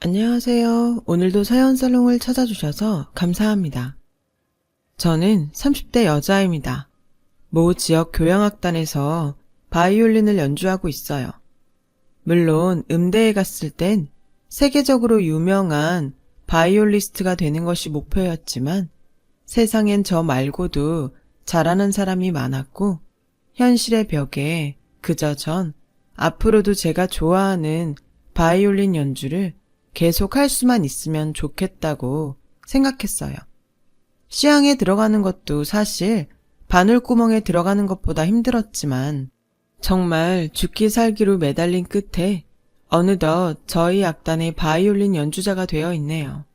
안녕하세요. 오늘도 사연살롱을 찾아주셔서 감사합니다. 저는 30대 여자입니다. 모 지역 교향악단에서 바이올린을 연주하고 있어요. 물론 음대에 갔을 땐 세계적으로 유명한 바이올리스트가 되는 것이 목표였지만 세상엔 저 말고도 잘하는 사람이 많았고 현실의 벽에 그저 전 앞으로도 제가 좋아하는 바이올린 연주를 계속 할 수만 있으면 좋겠다고 생각했어요. 시향에 들어가는 것도 사실 바늘구멍에 들어가는 것보다 힘들었지만 정말 죽기 살기로 매달린 끝에 어느덧 저희 악단의 바이올린 연주자가 되어 있네요.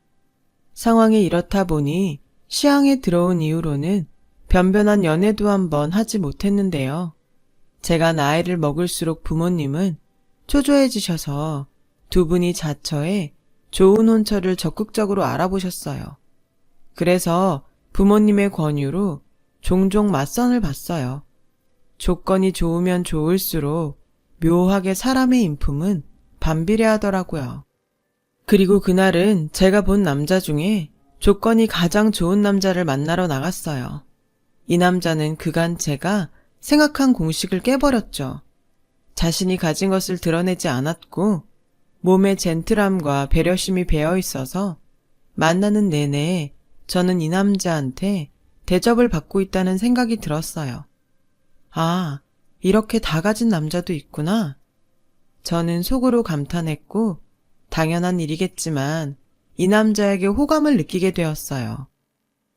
상황이 이렇다 보니 시향에 들어온 이후로는 변변한 연애도 한번 하지 못했는데요. 제가 나이를 먹을수록 부모님은 초조해지셔서 두 분이 자처해 좋은 혼처를 적극적으로 알아보셨어요. 그래서 부모님의 권유로 종종 맞선을 봤어요. 조건이 좋으면 좋을수록 묘하게 사람의 인품은 반비례하더라고요. 그리고 그날은 제가 본 남자 중에 조건이 가장 좋은 남자를 만나러 나갔어요. 이 남자는 그간 제가 생각한 공식을 깨버렸죠. 자신이 가진 것을 드러내지 않았고 몸에 젠틀함과 배려심이 배어 있어서 만나는 내내 저는 이 남자한테 대접을 받고 있다는 생각이 들었어요. 아, 이렇게 다 가진 남자도 있구나. 저는 속으로 감탄했고 당연한 일이겠지만 이 남자에게 호감을 느끼게 되었어요.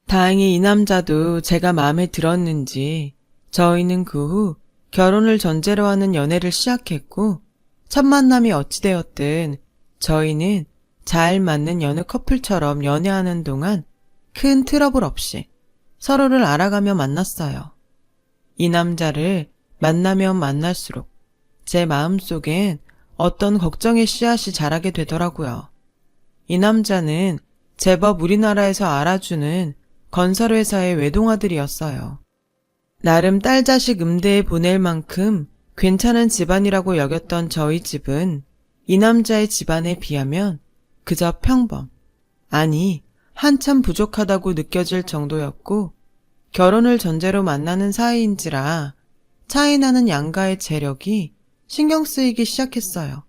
다행히 이 남자도 제가 마음에 들었는지 저희는 그 후 결혼을 전제로 하는 연애를 시작했고 첫 만남이 어찌되었든 저희는 잘 맞는 여느 커플처럼 연애하는 동안 큰 트러블 없이 서로를 알아가며 만났어요. 이 남자를 만나면 만날수록 제 마음속엔 어떤 걱정의 씨앗이 자라게 되더라고요. 이 남자는 제법 우리나라에서 알아주는 건설회사의 외동아들이었어요. 나름 딸 자식 음대에 보낼 만큼 괜찮은 집안이라고 여겼던 저희 집은 이 남자의 집안에 비하면 그저 평범, 아니 한참 부족하다고 느껴질 정도였고 결혼을 전제로 만나는 사이인지라 차이나는 양가의 재력이 신경 쓰이기 시작했어요.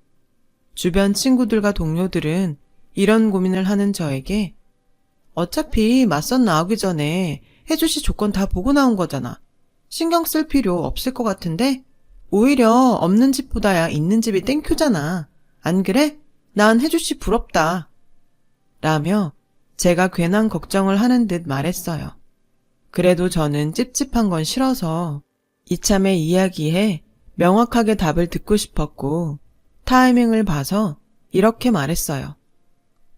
주변 친구들과 동료들은 이런 고민을 하는 저에게 어차피 맞선 나오기 전에 혜주씨 조건 다 보고 나온 거잖아. 신경 쓸 필요 없을 것 같은데? 오히려 없는 집보다야 있는 집이 땡큐잖아. 안 그래? 난 혜주씨 부럽다. 라며 제가 괜한 걱정을 하는 듯 말했어요. 그래도 저는 찝찝한 건 싫어서 이참에 이야기해 명확하게 답을 듣고 싶었고 타이밍을 봐서 이렇게 말했어요.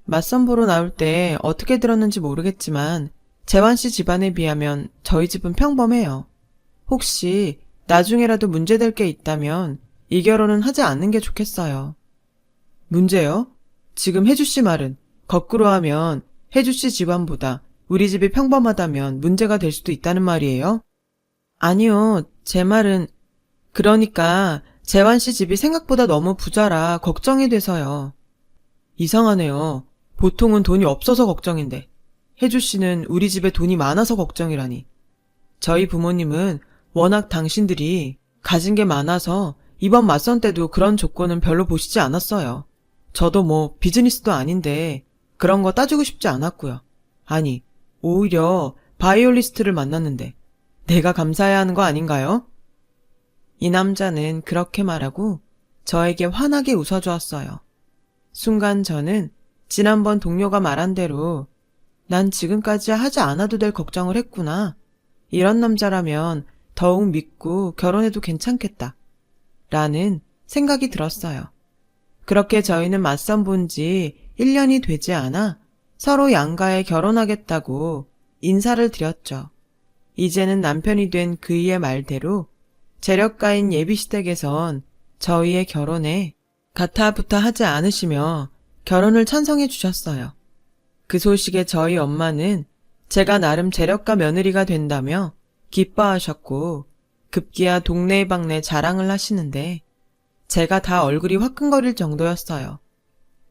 맞선 보러 나올 때 어떻게 들었는지 모르겠지만 재환씨 집안에 비하면 저희 집은 평범해요. 혹시 나중에라도 문제될 게 있다면 이 결혼은 하지 않는 게 좋겠어요. 문제요? 지금 혜주씨 말은 거꾸로 하면 혜주씨 집안보다 우리 집이 평범하다면 문제가 될 수도 있다는 말이에요? 아니요, 제 말은 그러니까 재환씨 집이 생각보다 너무 부자라 걱정이 돼서요. 이상하네요. 보통은 돈이 없어서 걱정인데 혜주씨는 우리 집에 돈이 많아서 걱정이라니. 저희 부모님은 워낙 당신들이 가진 게 많아서 이번 맞선 때도 그런 조건은 별로 보시지 않았어요. 저도 뭐 비즈니스도 아닌데 그런 거 따지고 싶지 않았고요. 아니, 오히려 바이올리스트를 만났는데 내가 감사해야 하는 거 아닌가요? 이 남자는 그렇게 말하고 저에게 환하게 웃어주었어요. 순간 저는 지난번 동료가 말한 대로 난 지금까지 하지 않아도 될 걱정을 했구나. 이런 남자라면 더욱 믿고 결혼해도 괜찮겠다. 라는 생각이 들었어요. 그렇게 저희는 맞선 본 지 1년이 되지 않아 서로 양가에 결혼하겠다고 인사를 드렸죠. 이제는 남편이 된 그이의 말대로 재력가인 예비시댁에선 저희의 결혼에 가타부타 하지 않으시며 결혼을 찬성해 주셨어요. 그 소식에 저희 엄마는 제가 나름 재력가 며느리가 된다며 기뻐하셨고 급기야 동네방네 자랑을 하시는데 제가 다 얼굴이 화끈거릴 정도였어요.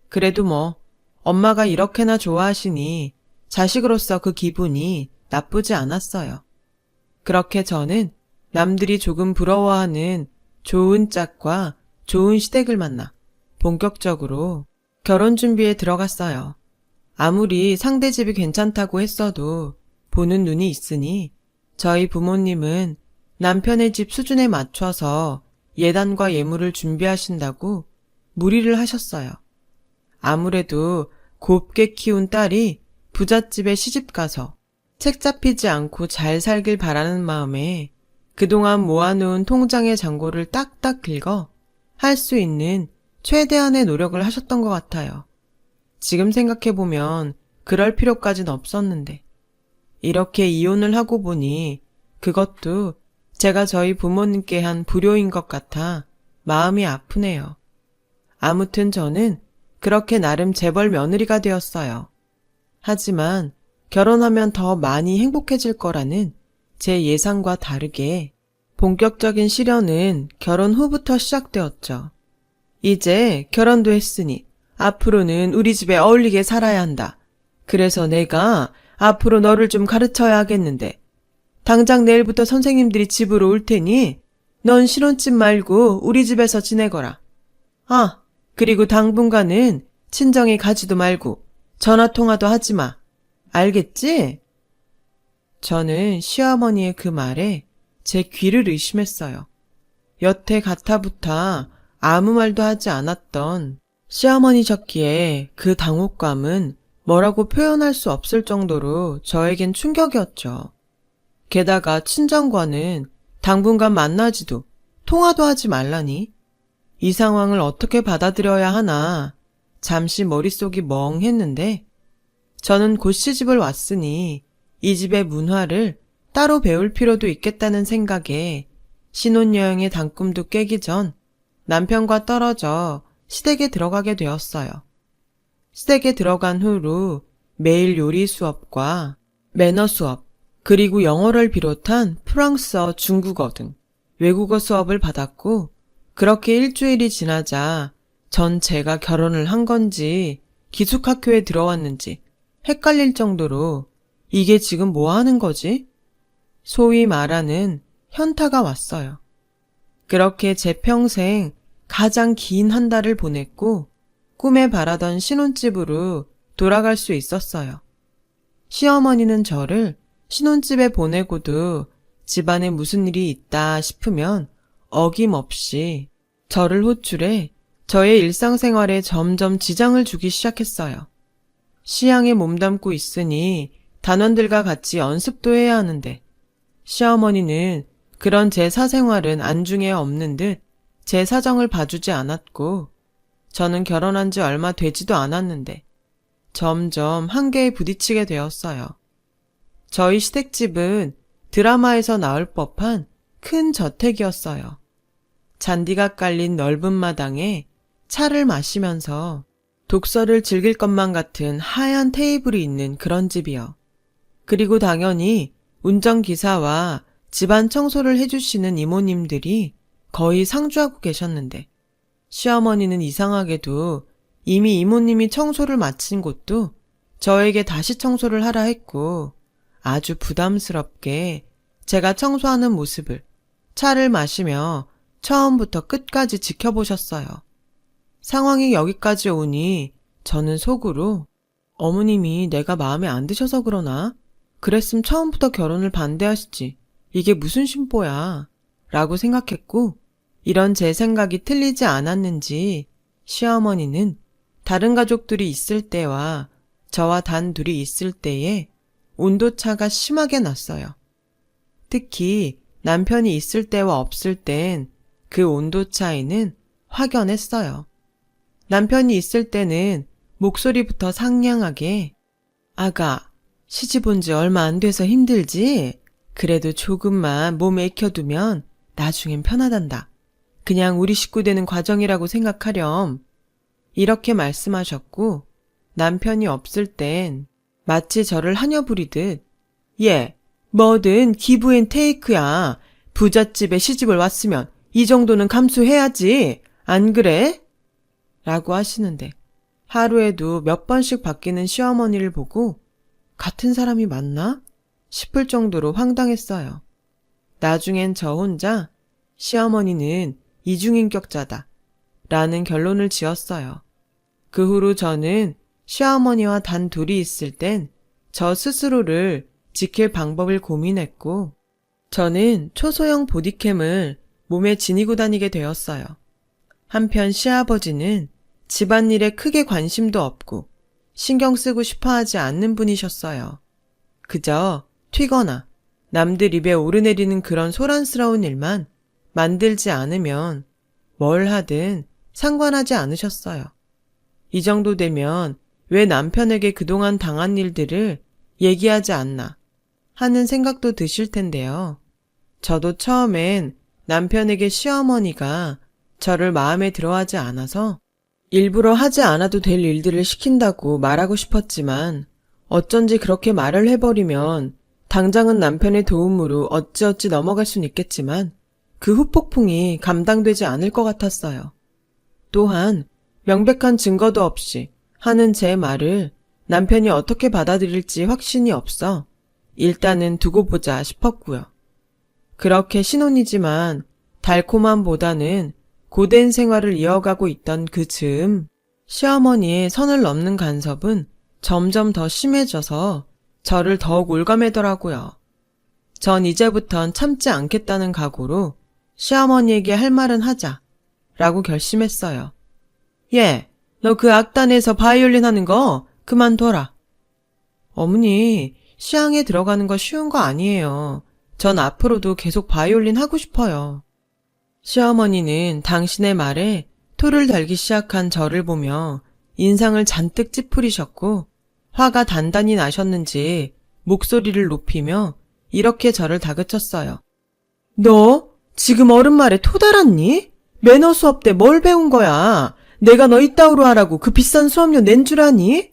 그래도 뭐 엄마가 이렇게나 좋아하시니 자식으로서 그 기분이 나쁘지 않았어요. 그렇게 저는 남들이 조금 부러워하는 좋은 짝과 좋은 시댁을 만나 본격적으로 결혼 준비에 들어갔어요. 아무리 상대 집이 괜찮다고 했어도 보는 눈이 있으니 저희 부모님은 남편의 집 수준에 맞춰서 예단과 예물을 준비하신다고 무리를 하셨어요. 아무래도 곱게 키운 딸이 부잣집에 시집가서 책 잡히지 않고 잘 살길 바라는 마음에 그동안 모아놓은 통장의 잔고를 딱딱 긁어 할 수 있는 최대한의 노력을 하셨던 것 같아요. 지금 생각해보면 그럴 필요까진 없었는데 이렇게 이혼을 하고 보니 그것도 제가 저희 부모님께 한 불효인 것 같아 마음이 아프네요. 아무튼 저는 그렇게 나름 재벌 며느리가 되었어요. 하지만 결혼하면 더 많이 행복해질 거라는 제 예상과 다르게 본격적인 시련은 결혼 후부터 시작되었죠. 이제 결혼도 했으니 앞으로는 우리 집에 어울리게 살아야 한다. 그래서 내가 앞으로 너를 좀 가르쳐야 하겠는데 당장 내일부터 선생님들이 집으로 올 테니 넌 신혼집 말고 우리 집에서 지내거라. 아, 그리고 당분간은 친정에 가지도 말고 전화통화도 하지 마. 알겠지? 저는 시어머니의 그 말에 제 귀를 의심했어요. 여태 가타부타 아무 말도 하지 않았던 시어머니셨기에 그 당혹감은 뭐라고 표현할 수 없을 정도로 저에겐 충격이었죠. 게다가 친정과는 당분간 만나지도 통화도 하지 말라니 이 상황을 어떻게 받아들여야 하나 잠시 머릿속이 멍했는데 저는 곧 시집을 왔으니 이 집의 문화를 따로 배울 필요도 있겠다는 생각에 신혼여행의 단꿈도 깨기 전 남편과 떨어져 시댁에 들어가게 되었어요. 시댁에 들어간 후로 매일 요리 수업과 매너 수업, 그리고 영어를 비롯한 프랑스어, 중국어 등 외국어 수업을 받았고 그렇게 일주일이 지나자 전 제가 결혼을 한 건지 기숙학교에 들어왔는지 헷갈릴 정도로 이게 지금 뭐 하는 거지? 소위 말하는 현타가 왔어요. 그렇게 제 평생 가장 긴 한 달을 보냈고 꿈에 바라던 신혼집으로 돌아갈 수 있었어요. 시어머니는 저를 신혼집에 보내고도 집안에 무슨 일이 있다 싶으면 어김없이 저를 호출해 저의 일상생활에 점점 지장을 주기 시작했어요. 시향에 몸담고 있으니 단원들과 같이 연습도 해야 하는데 시어머니는 그런 제 사생활은 안중에 없는 듯 제 사정을 봐주지 않았고 저는 결혼한 지 얼마 되지도 않았는데 점점 한계에 부딪히게 되었어요. 저희 시댁집은 드라마에서 나올 법한 큰 저택이었어요. 잔디가 깔린 넓은 마당에 차를 마시면서 독서를 즐길 것만 같은 하얀 테이블이 있는 그런 집이요. 그리고 당연히 운전기사와 집안 청소를 해주시는 이모님들이 거의 상주하고 계셨는데 시어머니는 이상하게도 이미 이모님이 청소를 마친 곳도 저에게 다시 청소를 하라 했고 아주 부담스럽게 제가 청소하는 모습을 차를 마시며 처음부터 끝까지 지켜보셨어요. 상황이 여기까지 오니 저는 속으로 어머님이 내가 마음에 안 드셔서 그러나? 그랬으면 처음부터 결혼을 반대하시지. 이게 무슨 심보야. 라고 생각했고 이런 제 생각이 틀리지 않았는지 시어머니는 다른 가족들이 있을 때와 저와 단 둘이 있을 때에 온도차가 심하게 났어요. 특히 남편이 있을 때와 없을 땐 그 온도 차이는 확연했어요. 남편이 있을 때는 목소리부터 상냥하게 아가, 시집 온 지 얼마 안 돼서 힘들지? 그래도 조금만 몸에 익혀두면 나중엔 편하단다. 그냥 우리 식구 되는 과정이라고 생각하렴. 이렇게 말씀하셨고 남편이 없을 땐 마치 저를 하녀 부리듯 얘, 뭐든 기브 앤 테이크야. 부잣집에 시집을 왔으면 이 정도는 감수해야지. 안 그래? 라고 하시는데 하루에도 몇 번씩 바뀌는 시어머니를 보고 같은 사람이 맞나? 싶을 정도로 황당했어요. 나중엔 저 혼자 시어머니는 이중인격자다 라는 결론을 지었어요. 그 후로 저는 시어머니와 단 둘이 있을 땐 저 스스로를 지킬 방법을 고민했고, 저는 초소형 보디캠을 몸에 지니고 다니게 되었어요. 한편 시아버지는 집안일에 크게 관심도 없고 신경 쓰고 싶어 하지 않는 분이셨어요. 그저 튀거나 남들 입에 오르내리는 그런 소란스러운 일만 만들지 않으면 뭘 하든 상관하지 않으셨어요. 이 정도 되면 왜 남편에게 그동안 당한 일들을 얘기하지 않나 하는 생각도 드실 텐데요. 저도 처음엔 남편에게 시어머니가 저를 마음에 들어하지 않아서 일부러 하지 않아도 될 일들을 시킨다고 말하고 싶었지만 어쩐지 그렇게 말을 해버리면 당장은 남편의 도움으로 어찌어찌 넘어갈 순 있겠지만 그 후폭풍이 감당되지 않을 것 같았어요. 또한 명백한 증거도 없이 하는 제 말을 남편이 어떻게 받아들일지 확신이 없어 일단은 두고 보자 싶었고요. 그렇게 신혼이지만 달콤함보다는 고된 생활을 이어가고 있던 그 즈음 시어머니의 선을 넘는 간섭은 점점 더 심해져서 저를 더욱 올가매더라고요. 전 이제부턴 참지 않겠다는 각오로 시어머니에게 할 말은 하자 라고 결심했어요. 얘, 너 그 악단에서 바이올린 하는 거 그만둬라. 어머니, 시향에 들어가는 거 쉬운 거 아니에요. 전 앞으로도 계속 바이올린 하고 싶어요. 시어머니는 당신의 말에 토를 달기 시작한 저를 보며 인상을 잔뜩 찌푸리셨고 화가 단단히 나셨는지 목소리를 높이며 이렇게 저를 다그쳤어요. 너 지금 어른 말에 토 달았니? 매너 수업 때 뭘 배운 거야? 내가 너 이따위로 하라고 그 비싼 수업료 낸 줄 아니?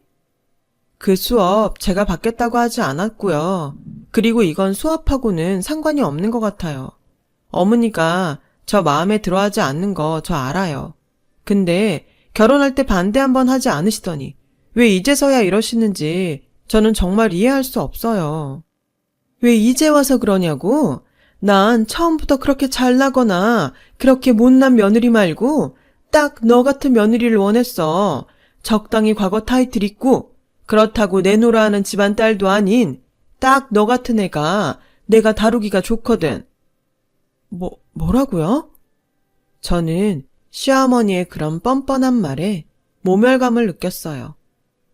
그 수업 제가 받겠다고 하지 않았고요. 그리고 이건 수업하고는 상관이 없는 것 같아요. 어머니가 저 마음에 들어하지 않는 거 저 알아요. 근데 결혼할 때 반대 한번 하지 않으시더니 왜 이제서야 이러시는지 저는 정말 이해할 수 없어요. 왜 이제 와서 그러냐고? 난 처음부터 그렇게 잘나거나 그렇게 못난 며느리 말고 딱 너 같은 며느리를 원했어. 적당히 과거 타이틀 있고 그렇다고 내놓으라 하는 집안 딸도 아닌 딱 너 같은 애가 내가 다루기가 좋거든. 뭐라고요? 저는 시어머니의 그런 뻔뻔한 말에 모멸감을 느꼈어요.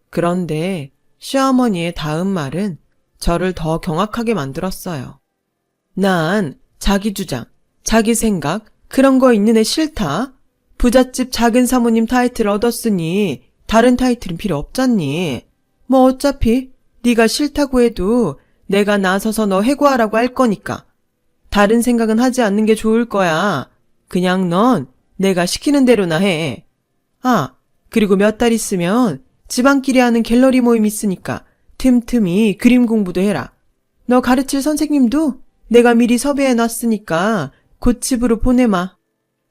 그런데 시어머니의 다음 말은 저를 더 경악하게 만들었어요. 난 자기 주장, 자기 생각 그런 거 있는 애 싫다. 부잣집 작은 사모님 타이틀 얻었으니 다른 타이틀은 필요 없잖니. 뭐 어차피 네가 싫다고 해도 내가 나서서 너 해고하라고 할 거니까. 다른 생각은 하지 않는 게 좋을 거야. 그냥 넌 내가 시키는 대로나 해. 아, 그리고 몇 달 있으면 집안끼리 하는 갤러리 모임 있으니까 틈틈이 그림 공부도 해라. 너 가르칠 선생님도 내가 미리 섭외해놨으니까 곧 집으로 보내마.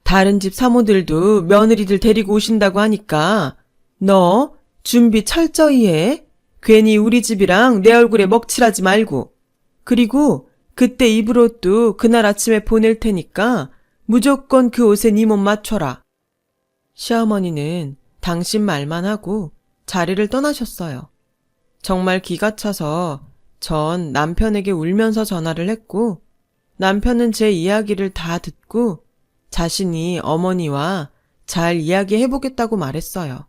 다른 집 사모들도 며느리들 데리고 오신다고 하니까 너 준비 철저히 해. 괜히 우리 집이랑 내 얼굴에 먹칠하지 말고. 그리고 그때 입을 옷도 그날 아침에 보낼 테니까 무조건 그 옷에 네 몸 맞춰라. 시어머니는 당신 말만 하고 자리를 떠나셨어요. 정말 기가 차서 전 남편에게 울면서 전화를 했고 남편은 제 이야기를 다 듣고 자신이 어머니와 잘 이야기해보겠다고 말했어요.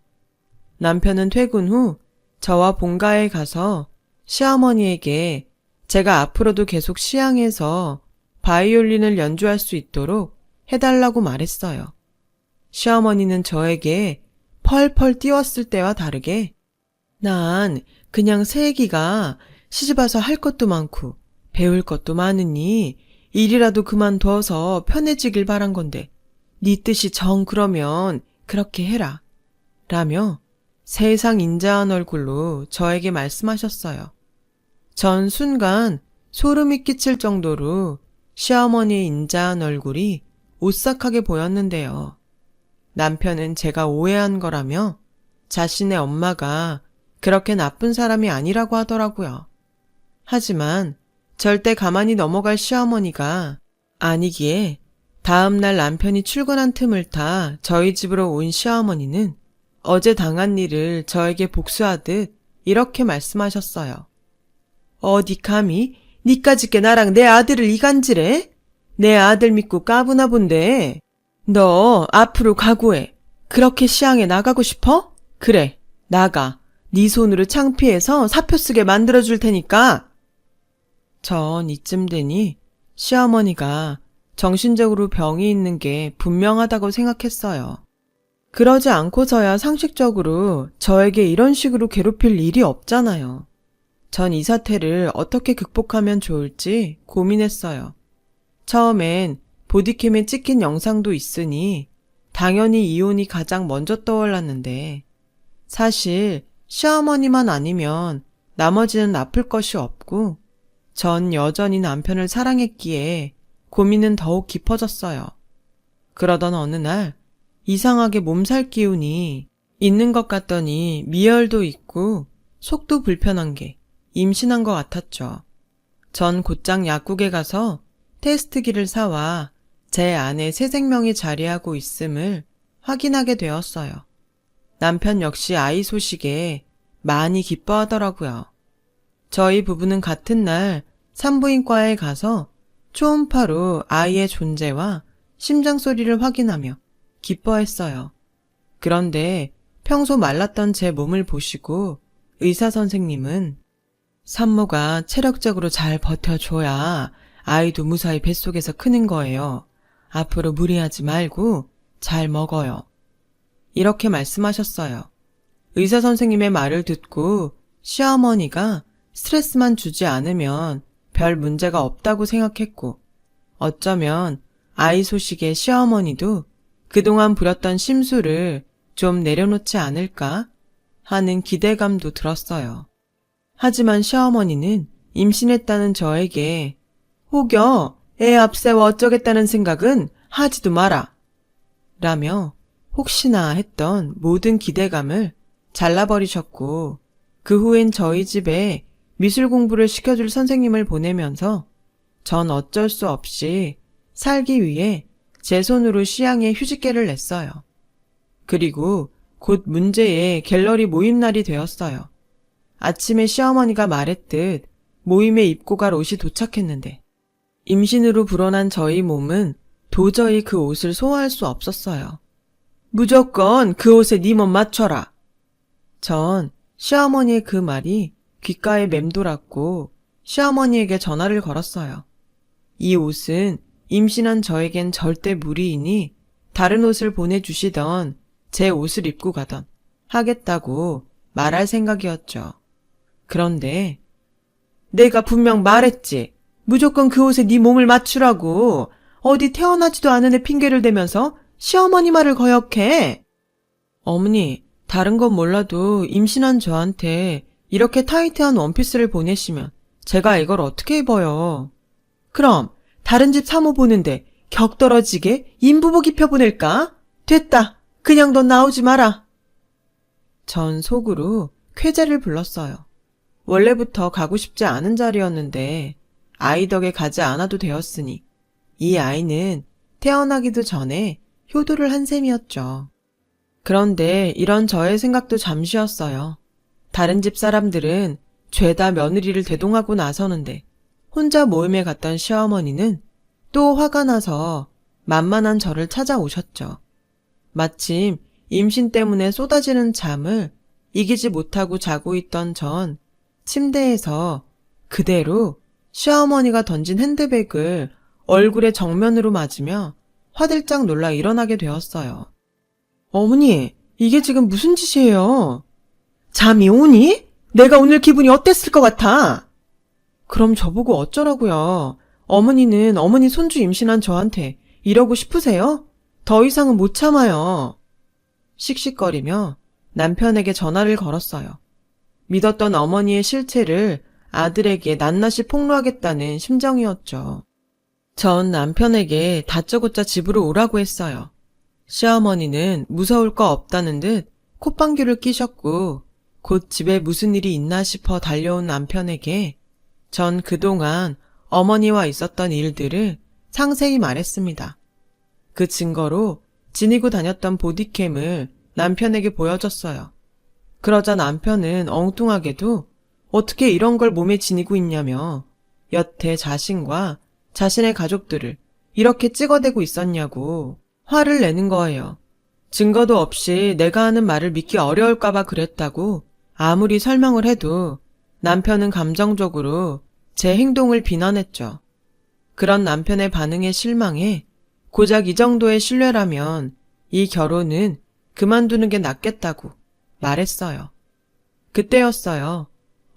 남편은 퇴근 후 저와 본가에 가서 시어머니에게 제가 앞으로도 계속 시향해서 바이올린을 연주할 수 있도록 해달라고 말했어요. 시어머니는 저에게 펄펄 뛰었을 때와 다르게 난 그냥 새애기가 시집와서 할 것도 많고 배울 것도 많으니 일이라도 그만둬서 편해지길 바란 건데 네 뜻이 정 그러면 그렇게 해라 라며 세상 인자한 얼굴로 저에게 말씀하셨어요. 전 순간 소름이 끼칠 정도로 시어머니의 인자한 얼굴이 오싹하게 보였는데요. 남편은 제가 오해한 거라며 자신의 엄마가 그렇게 나쁜 사람이 아니라고 하더라고요. 하지만 절대 가만히 넘어갈 시어머니가 아니기에 다음날 남편이 출근한 틈을 타 저희 집으로 온 시어머니는 어제 당한 일을 저에게 복수하듯 이렇게 말씀하셨어요. 어디 감히 니까짓게 나랑 내 아들을 이간질해? 내 아들 믿고 까부나 본데. 너 앞으로 각오해. 그렇게 시향에 나가고 싶어? 그래, 나가. 네 손으로 창피해서 사표 쓰게 만들어줄 테니까. 전 이쯤 되니 시어머니가 정신적으로 병이 있는 게 분명하다고 생각했어요. 그러지 않고서야 상식적으로 저에게 이런 식으로 괴롭힐 일이 없잖아요. 전 이 사태를 어떻게 극복하면 좋을지 고민했어요. 처음엔 보디캠에 찍힌 영상도 있으니 당연히 이혼이 가장 먼저 떠올랐는데 사실 시어머니만 아니면 나머지는 아플 것이 없고 전 여전히 남편을 사랑했기에 고민은 더욱 깊어졌어요. 그러던 어느 날 이상하게 몸살 기운이 있는 것 같더니 미열도 있고 속도 불편한 게 임신한 것 같았죠. 전 곧장 약국에 가서 테스트기를 사와 제 안에 새 생명이 자리하고 있음을 확인하게 되었어요. 남편 역시 아이 소식에 많이 기뻐하더라고요. 저희 부부는 같은 날 산부인과에 가서 초음파로 아이의 존재와 심장 소리를 확인하며 기뻐했어요. 그런데 평소 말랐던 제 몸을 보시고 의사 선생님은 산모가 체력적으로 잘 버텨줘야 아이도 무사히 뱃속에서 크는 거예요. 앞으로 무리하지 말고 잘 먹어요. 이렇게 말씀하셨어요. 의사 선생님의 말을 듣고 시어머니가 스트레스만 주지 않으면 별 문제가 없다고 생각했고 어쩌면 아이 소식에 시어머니도 그동안 부렸던 심술을 좀 내려놓지 않을까 하는 기대감도 들었어요. 하지만 시어머니는 임신했다는 저에게 혹여 애 앞세워 어쩌겠다는 생각은 하지도 마라 라며 혹시나 했던 모든 기대감을 잘라버리셨고 그 후엔 저희 집에 미술 공부를 시켜줄 선생님을 보내면서 전 어쩔 수 없이 살기 위해 제 손으로 시향에 휴직계를 냈어요. 그리고 곧 문제의 갤러리 모임 날이 되었어요. 아침에 시어머니가 말했듯 모임에 입고 갈 옷이 도착했는데 임신으로 불어난 저희 몸은 도저히 그 옷을 소화할 수 없었어요. 무조건 그 옷에 네 몸 맞춰라. 전 시어머니의 그 말이 귓가에 맴돌았고 시어머니에게 전화를 걸었어요. 이 옷은 임신한 저에겐 절대 무리이니 다른 옷을 보내주시던 제 옷을 입고 가던 하겠다고 말할 생각이었죠. 그런데 내가 분명 말했지. 무조건 그 옷에 네 몸을 맞추라고. 어디 태어나지도 않은 애 핑계를 대면서 시어머니 말을 거역해. 어머니, 다른 건 몰라도 임신한 저한테 이렇게 타이트한 원피스를 보내시면 제가 이걸 어떻게 입어요? 그럼 다른 집 사모 보는데 격 떨어지게 인부복 입혀보낼까? 됐다. 그냥 넌 나오지 마라. 전 속으로 쾌재를 불렀어요. 원래부터 가고 싶지 않은 자리였는데 아이 덕에 가지 않아도 되었으니 이 아이는 태어나기도 전에 효도를 한 셈이었죠. 그런데 이런 저의 생각도 잠시였어요. 다른 집 사람들은 죄다 며느리를 대동하고 나서는데 혼자 모임에 갔던 시어머니는 또 화가 나서 만만한 저를 찾아오셨죠. 마침 임신 때문에 쏟아지는 잠을 이기지 못하고 자고 있던 전 침대에서 그대로 시어머니가 던진 핸드백을 얼굴에 정면으로 맞으며 화들짝 놀라 일어나게 되었어요. 어머니, 이게 지금 무슨 짓이에요? 잠이 오니? 내가 오늘 기분이 어땠을 것 같아? 그럼 저보고 어쩌라고요? 어머니는 어머니 손주 임신한 저한테 이러고 싶으세요? 더 이상은 못 참아요. 씩씩거리며 남편에게 전화를 걸었어요. 믿었던 어머니의 실체를 아들에게 낱낱이 폭로하겠다는 심정이었죠. 전 남편에게 다짜고짜 집으로 오라고 했어요. 시어머니는 무서울 거 없다는 듯 콧방귀를 끼셨고 곧 집에 무슨 일이 있나 싶어 달려온 남편에게 전 그동안 어머니와 있었던 일들을 상세히 말했습니다. 그 증거로 지니고 다녔던 보디캠을 남편에게 보여줬어요. 그러자 남편은 엉뚱하게도 어떻게 이런 걸 몸에 지니고 있냐며 여태 자신과 자신의 가족들을 이렇게 찍어대고 있었냐고 화를 내는 거예요. 증거도 없이 내가 하는 말을 믿기 어려울까봐 그랬다고 아무리 설명을 해도 남편은 감정적으로 제 행동을 비난했죠. 그런 남편의 반응에 실망해 고작 이 정도의 신뢰라면 이 결혼은 그만두는 게 낫겠다고 말했어요. 그때였어요.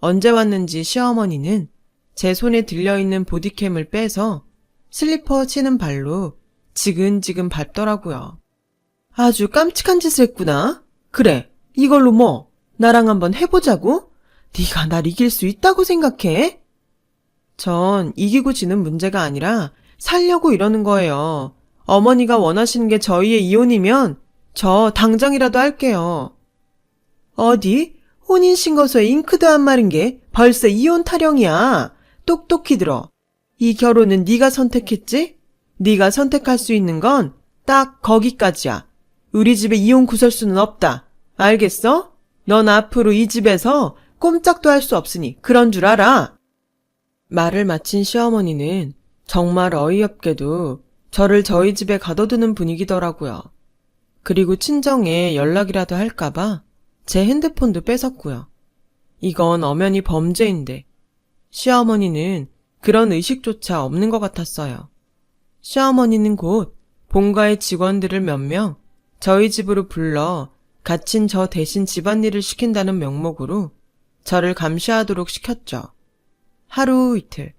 언제 왔는지 시어머니는 제 손에 들려있는 보디캠을 빼서 슬리퍼 치는 발로 지근지근 밟더라고요. 아주 깜찍한 짓을 했구나. 그래, 이걸로 뭐 나랑 한번 해보자고? 네가 날 이길 수 있다고 생각해? 전 이기고 지는 문제가 아니라 살려고 이러는 거예요. 어머니가 원하시는 게 저희의 이혼이면 저 당장이라도 할게요. 어디? 혼인신고서에 잉크도 안 마른 게 벌써 이혼 타령이야. 똑똑히 들어. 이 결혼은 네가 선택했지? 네가 선택할 수 있는 건 딱 거기까지야. 우리 집에 이혼 구설수는 없다. 알겠어? 넌 앞으로 이 집에서 꼼짝도 할 수 없으니 그런 줄 알아. 말을 마친 시어머니는 정말 어이없게도 저를 저희 집에 가둬두는 분위기더라고요. 그리고 친정에 연락이라도 할까봐 제 핸드폰도 뺏었고요. 이건 엄연히 범죄인데 시어머니는 그런 의식조차 없는 것 같았어요. 시어머니는 곧 본가의 직원들을 몇 명 저희 집으로 불러 갇힌 저 대신 집안일을 시킨다는 명목으로 저를 감시하도록 시켰죠. 하루 이틀,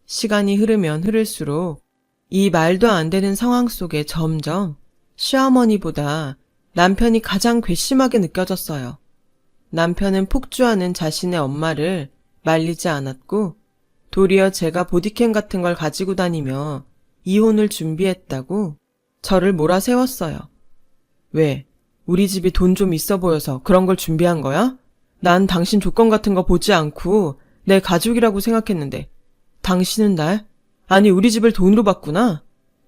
시간이 흐르면 흐를수록 이 말도 안 되는 상황 속에 점점 시어머니보다 남편이 가장 괘씸하게 느껴졌어요. 남편은 폭주하는 자신의 엄마를 말리지 않았고 도리어 제가 보디캠 같은 걸 가지고 다니며 이혼을 준비했다고 저를 몰아세웠어요. 왜? 우리 집이 돈 좀 있어 보여서 그런 걸 준비한 거야? 난 당신 조건 같은 거 보지 않고 내 가족이라고 생각했는데 당신은 날? 아니 우리 집을 돈으로 봤구나.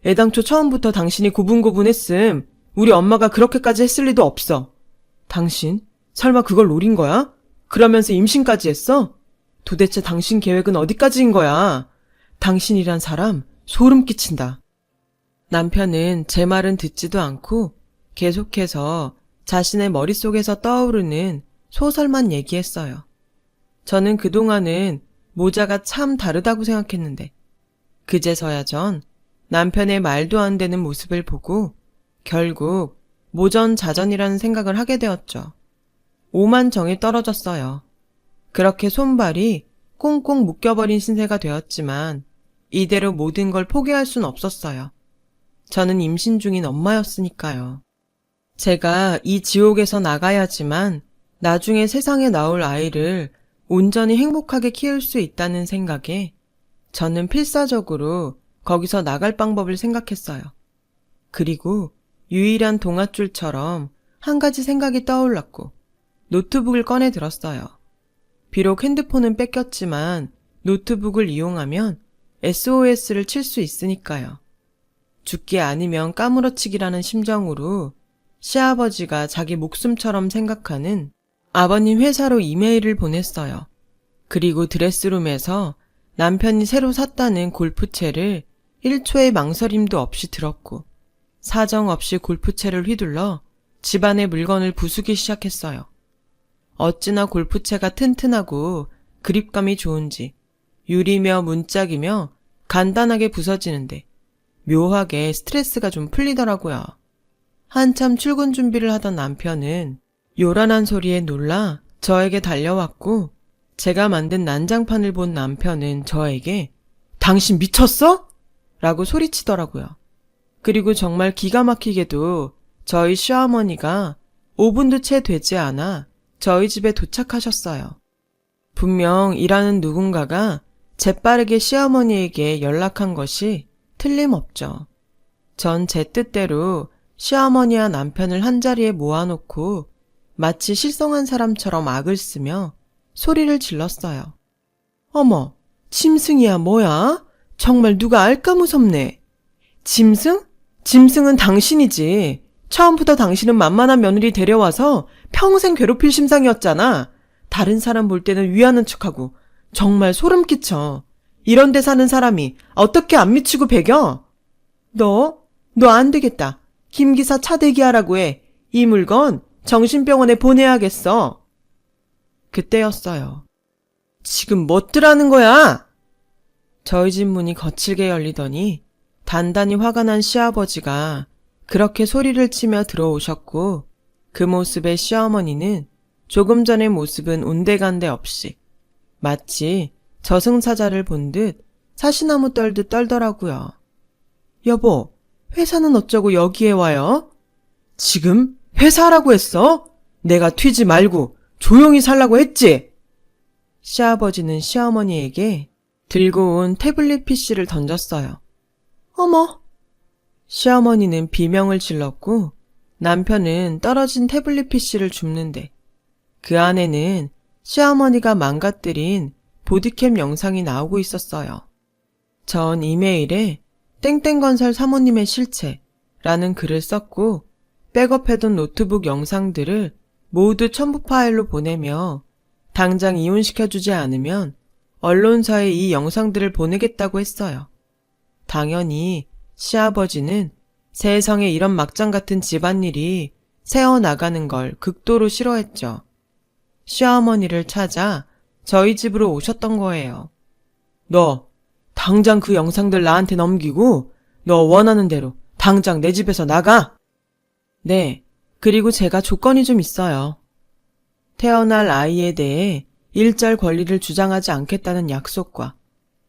애당초 처음부터 당신이 고분고분했음 우리 엄마가 그렇게까지 했을 리도 없어. 당신? 설마 그걸 노린 거야? 그러면서 임신까지 했어? 도대체 당신 계획은 어디까지인 거야? 당신이란 사람 소름 끼친다. 남편은 제 말은 듣지도 않고 계속해서 자신의 머릿속에서 떠오르는 소설만 얘기했어요. 저는 그동안은 모자가 참 다르다고 생각했는데 그제서야 전 남편의 말도 안 되는 모습을 보고 결국 모전자전이라는 생각을 하게 되었죠. 오만정이 떨어졌어요. 그렇게 손발이 꽁꽁 묶여버린 신세가 되었지만 이대로 모든 걸 포기할 순 없었어요. 저는 임신 중인 엄마였으니까요. 제가 이 지옥에서 나가야지만 나중에 세상에 나올 아이를 온전히 행복하게 키울 수 있다는 생각에 저는 필사적으로 거기서 나갈 방법을 생각했어요. 그리고 유일한 동아줄처럼 한 가지 생각이 떠올랐고 노트북을 꺼내 들었어요. 비록 핸드폰은 뺏겼지만 노트북을 이용하면 SOS를 칠 수 있으니까요. 죽기 아니면 까무러치기라는 심정으로 시아버지가 자기 목숨처럼 생각하는 아버님 회사로 이메일을 보냈어요. 그리고 드레스룸에서 남편이 새로 샀다는 골프채를 1초의 망설임도 없이 들었고 사정없이 골프채를 휘둘러 집안의 물건을 부수기 시작했어요. 어찌나 골프채가 튼튼하고 그립감이 좋은지 유리며 문짝이며 간단하게 부서지는데 묘하게 스트레스가 좀 풀리더라고요. 한참 출근 준비를 하던 남편은 요란한 소리에 놀라 저에게 달려왔고 제가 만든 난장판을 본 남편은 저에게 당신 미쳤어? 라고 소리치더라고요. 그리고 정말 기가 막히게도 저희 시어머니가 5분도 채 되지 않아 저희 집에 도착하셨어요. 분명 일하는 누군가가 재빠르게 시어머니에게 연락한 것이 틀림없죠. 전 제 뜻대로 시어머니와 남편을 한자리에 모아놓고 마치 실성한 사람처럼 악을 쓰며 소리를 질렀어요. 어머, 짐승이야 뭐야? 정말 누가 알까 무섭네. 짐승? 짐승은 당신이지. 처음부터 당신은 만만한 며느리 데려와서 평생 괴롭힐 심상이었잖아. 다른 사람 볼 때는 위하는 척하고 정말 소름 끼쳐. 이런 데 사는 사람이 어떻게 안 미치고 배겨? 너 안 되겠다. 김 기사 차 대기하라고 해. 이 물건 정신병원에 보내야겠어. 그때였어요. 지금 뭣들하는 거야? 저희 집 문이 거칠게 열리더니 단단히 화가 난 시아버지가 그렇게 소리를 치며 들어오셨고 그 모습의 시어머니는 조금 전의 모습은 온데간데 없이 마치 저승사자를 본 듯 사시나무 떨듯 떨더라고요. 여보, 회사는 어쩌고 여기에 와요? 지금 회사라고 했어? 내가 튀지 말고 조용히 살라고 했지? 시아버지는 시어머니에게 들고 온 태블릿 PC를 던졌어요. 어머! 시어머니는 비명을 질렀고 남편은 떨어진 태블릿 PC를 줍는데 그 안에는 시어머니가 망가뜨린 보디캠 영상이 나오고 있었어요. 전 이메일에 땡땡건설 사모님의 실체라는 글을 썼고 백업해둔 노트북 영상들을 모두 첨부 파일로 보내며 당장 이혼시켜주지 않으면 언론사에 이 영상들을 보내겠다고 했어요. 당연히 시아버지는 세상에 이런 막장 같은 집안일이 새어나가는 걸 극도로 싫어했죠. 시어머니를 찾아 저희 집으로 오셨던 거예요. 너 당장 그 영상들 나한테 넘기고 너 원하는 대로 당장 내 집에서 나가! 네, 그리고 제가 조건이 좀 있어요. 태어날 아이에 대해 일절 권리를 주장하지 않겠다는 약속과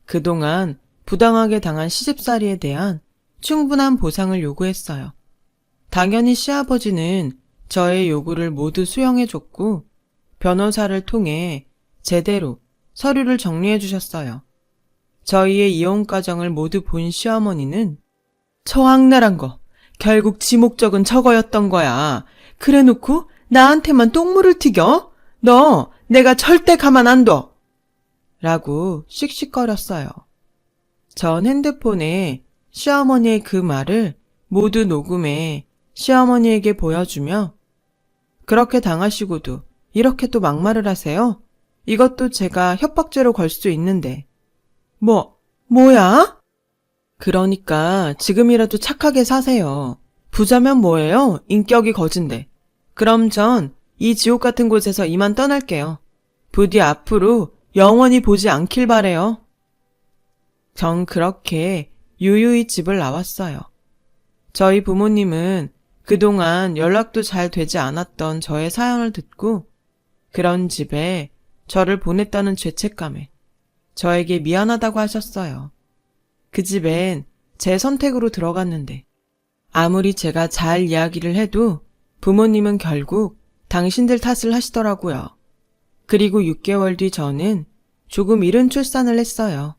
그동안 부당하게 당한 시집살이에 대한 충분한 보상을 요구했어요. 당연히 시아버지는 저의 요구를 모두 수용해줬고 변호사를 통해 제대로 서류를 정리해 주셨어요. 저희의 이혼 과정을 모두 본 시어머니는 저 악랄한 거 결국 지 목적은 저거였던 거야. 그래놓고 나한테만 똥물을 튀겨? 너 내가 절대 가만 안 둬! 라고 씩씩거렸어요. 전 핸드폰에 시어머니의 그 말을 모두 녹음해 시어머니에게 보여주며 그렇게 당하시고도 이렇게 또 막말을 하세요? 이것도 제가 협박죄로 걸 수 있는데. 뭐야? 그러니까 지금이라도 착하게 사세요. 부자면 뭐예요? 인격이 거진데. 그럼 전 이 지옥 같은 곳에서 이만 떠날게요. 부디 앞으로 영원히 보지 않길 바래요. 전 그렇게 유유히 집을 나왔어요. 저희 부모님은 그동안 연락도 잘 되지 않았던 저의 사연을 듣고 그런 집에 저를 보냈다는 죄책감에 저에게 미안하다고 하셨어요. 그 집엔 제 선택으로 들어갔는데 아무리 제가 잘 이야기를 해도 부모님은 결국 당신들 탓을 하시더라고요. 그리고 6개월 뒤 저는 조금 이른 출산을 했어요.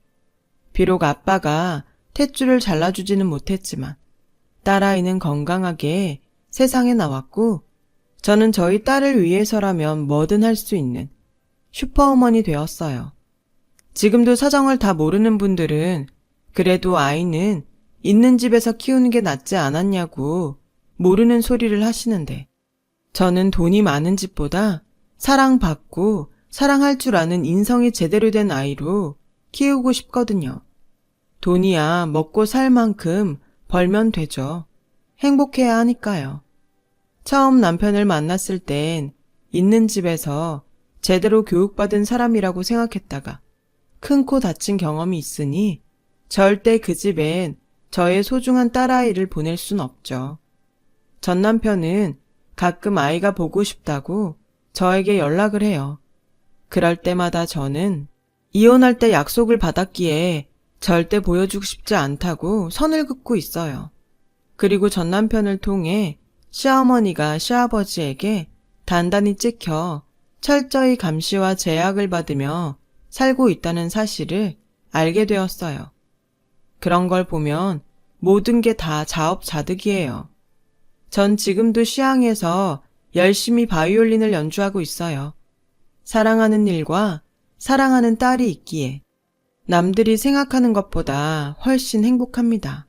비록 아빠가 탯줄을 잘라주지는 못했지만 딸아이는 건강하게 세상에 나왔고 저는 저희 딸을 위해서라면 뭐든 할 수 있는 슈퍼우먼이 되었어요. 지금도 사정을 다 모르는 분들은 그래도 아이는 있는 집에서 키우는 게 낫지 않았냐고 모르는 소리를 하시는데 저는 돈이 많은 집보다 사랑받고 사랑할 줄 아는 인성이 제대로 된 아이로 키우고 싶거든요. 돈이야 먹고 살 만큼 벌면 되죠. 행복해야 하니까요. 처음 남편을 만났을 땐 있는 집에서 제대로 교육받은 사람이라고 생각했다가 큰 코 다친 경험이 있으니 절대 그 집엔 저의 소중한 딸아이를 보낼 순 없죠. 전 남편은 가끔 아이가 보고 싶다고 저에게 연락을 해요. 그럴 때마다 저는 이혼할 때 약속을 받았기에 절대 보여주고 싶지 않다고 선을 긋고 있어요. 그리고 전 남편을 통해 시어머니가 시아버지에게 단단히 찍혀 철저히 감시와 제약을 받으며 살고 있다는 사실을 알게 되었어요. 그런 걸 보면 모든 게 다 자업자득이에요. 전 지금도 시향에서 열심히 바이올린을 연주하고 있어요. 사랑하는 일과 사랑하는 딸이 있기에 남들이 생각하는 것보다 훨씬 행복합니다.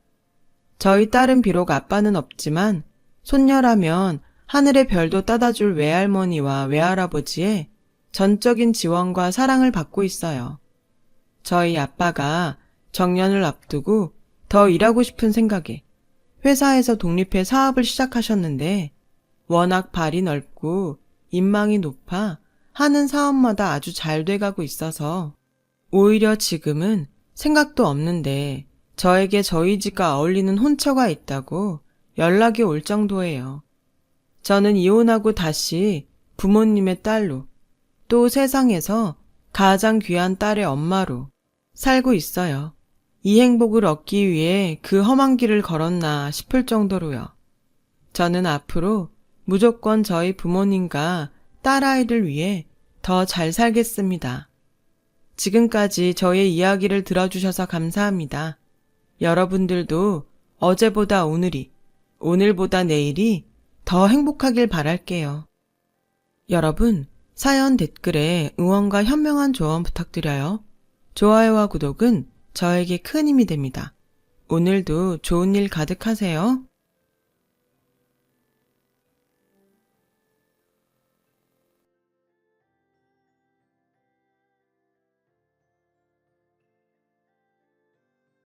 저희 딸은 비록 아빠는 없지만 손녀라면 하늘의 별도 따다줄 외할머니와 외할아버지의 전적인 지원과 사랑을 받고 있어요. 저희 아빠가 정년을 앞두고 더 일하고 싶은 생각에 회사에서 독립해 사업을 시작하셨는데 워낙 발이 넓고 인망이 높아 하는 사업마다 아주 잘 돼가고 있어서 오히려 지금은 생각도 없는데 저에게 저희 집과 어울리는 혼처가 있다고 연락이 올 정도예요. 저는 이혼하고 다시 부모님의 딸로 또 세상에서 가장 귀한 딸의 엄마로 살고 있어요. 이 행복을 얻기 위해 그 험한 길을 걸었나 싶을 정도로요. 저는 앞으로 무조건 저희 부모님과 딸아이를 위해 더 잘 살겠습니다. 지금까지 저의 이야기를 들어주셔서 감사합니다. 여러분들도 어제보다 오늘이, 오늘보다 내일이 더 행복하길 바랄게요. 여러분, 사연 댓글에 응원과 현명한 조언 부탁드려요. 좋아요와 구독은 저에게 큰 힘이 됩니다. 오늘도 좋은 일 가득하세요.